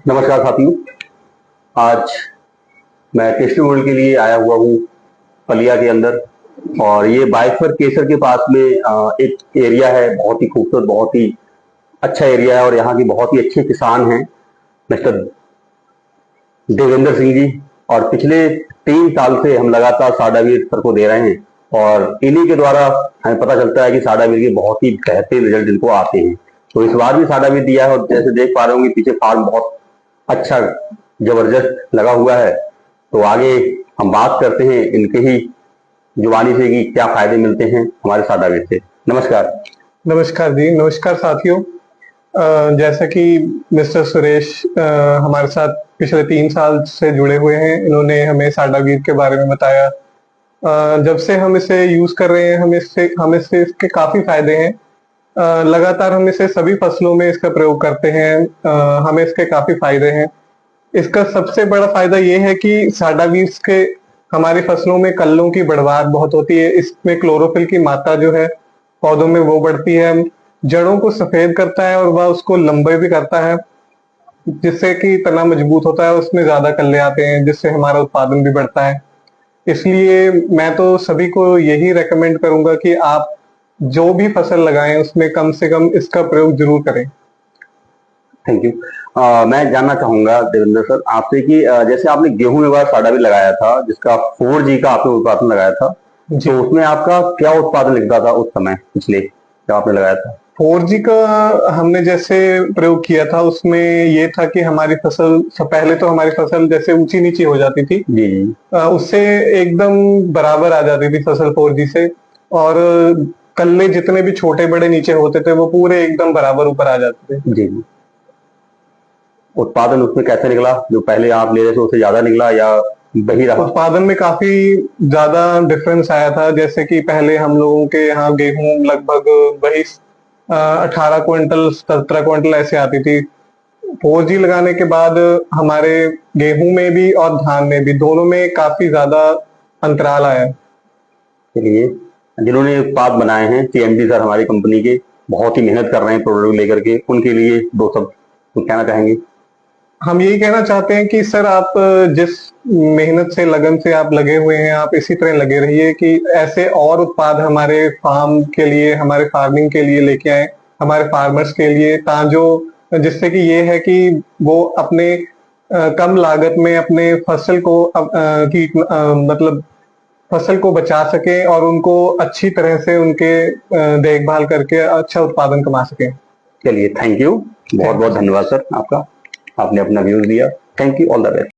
नमस्कार साथियों। आज मैं टेस्टिमोनियल के लिए आया हुआ हूँ पलिया के अंदर। और ये बाइसर केसर के पास में एक एरिया है, बहुत ही खूबसूरत, बहुत ही अच्छा एरिया है। और यहाँ के बहुत ही अच्छे किसान हैं मिस्टर देवेंद्र सिंह जी। और पिछले 3 साल से हम लगातार साडावीर सर को दे रहे हैं और इन्हीं के द्वारा हमें पता चलता है कि साडावीर के बहुत ही बेहतरीन रिजल्ट इनको आते हैं। तो इस बार भी साडावीर दिया है और जैसे देख पा रहे होंगे पीछे फार्म बहुत अच्छा जबरदस्त लगा हुआ है। तो आगे हम बात करते हैं इनके ही जुबानी से कि क्या फायदे मिलते हैं हमारे साडावीर से। नमस्कार। नमस्कार जी, नमस्कार साथियों। जैसा कि मिस्टर सुरेश हमारे साथ पिछले 3 साल से जुड़े हुए हैं, इन्होंने हमें साडावीर के बारे में बताया। जब से हम इसे यूज कर रहे हैं हम इससे इसके काफी फायदे हैं। लगातार हम इसे सभी फसलों में इसका प्रयोग करते हैं। हमें इसके काफी फायदे हैं। इसका सबसे बड़ा फायदा ये है कि साडावीर के हमारी फसलों में कल्लों की बढ़वार बहुत होती है। इसमें क्लोरोफिल की मात्रा जो है पौधों में वो बढ़ती है, जड़ों को सफेद करता है और वह उसको लंबे भी करता है, जिससे कि तना मजबूत होता है, उसमें ज्यादा कल्ले आते हैं, जिससे हमारा उत्पादन भी बढ़ता है। इसलिए मैं तो सभी को यही रेकमेंड करूंगा कि आप जो भी फसल लगाएं उसमें कम से कम इसका प्रयोग जरूर करें। Thank you. मैं जानना चाहूंगा देवेंद्र सर आपसे कि जैसे आपने गेहूं में बार साडावीर लगाया था जिसका 4G का आपने उत्पादन लगाया था, तो उसमें आपका क्या उत्पादन निकलता था उस समय पिछले जब आपने लगाया था? 4G का हमने जैसे प्रयोग किया था उसमें ये था कि हमारी फसल पहले तो हमारी फसल जैसे ऊंची नीची हो जाती थी जी जी। उससे एकदम बराबर आ जाती थी फसल 4G से। और कल्ले जितने भी छोटे बड़े नीचे होते थे वो पूरे एकदम बराबर ऊपर आ जाते थे। जी जी। उत्पादन उसमें कैसे निकला? जो पहले आप ले रहे थे उससे ज्यादा निकला या वही रहा? उत्पादन में काफी ज्यादा डिफरेंस आया था। जैसे कि पहले हम लोगों के यहाँ गेहूं लगभग वही 18 क्विंटल 17 क्विंटल ऐसे आती थी। 4G लगाने के बाद हमारे गेहूं में भी और धान में भी दोनों में काफी ज्यादा अंतराल आया। चलिए, जिन्होंने उत्पाद बनाए हैं CMD सर हमारी कंपनी के, बहुत ही मेहनत कर रहे हैं प्रोडक्ट लेकर के, उनके लिए दो शब्द तो कहना चाहेंगे? हम यही कहना चाहते हैं कि सर आप जिस मेहनत से लगन से आप लगे हुए हैं आप इसी तरह लगे रहिए कि ऐसे और उत्पाद हमारे फार्म के लिए, हमारे फार्मिंग के लिए लेके आए, हमारे फार्मर्स के लिए, ताजो जिससे कि ये है कि वो अपने कम लागत में अपने फसल को मतलब फसल को बचा सके और उनको अच्छी तरह से उनके देखभाल करके अच्छा उत्पादन कमा सके। चलिए, थैंक यू, बहुत बहुत धन्यवाद सर आपका, आपने अपना व्यूज दिया। Thank you, all the best.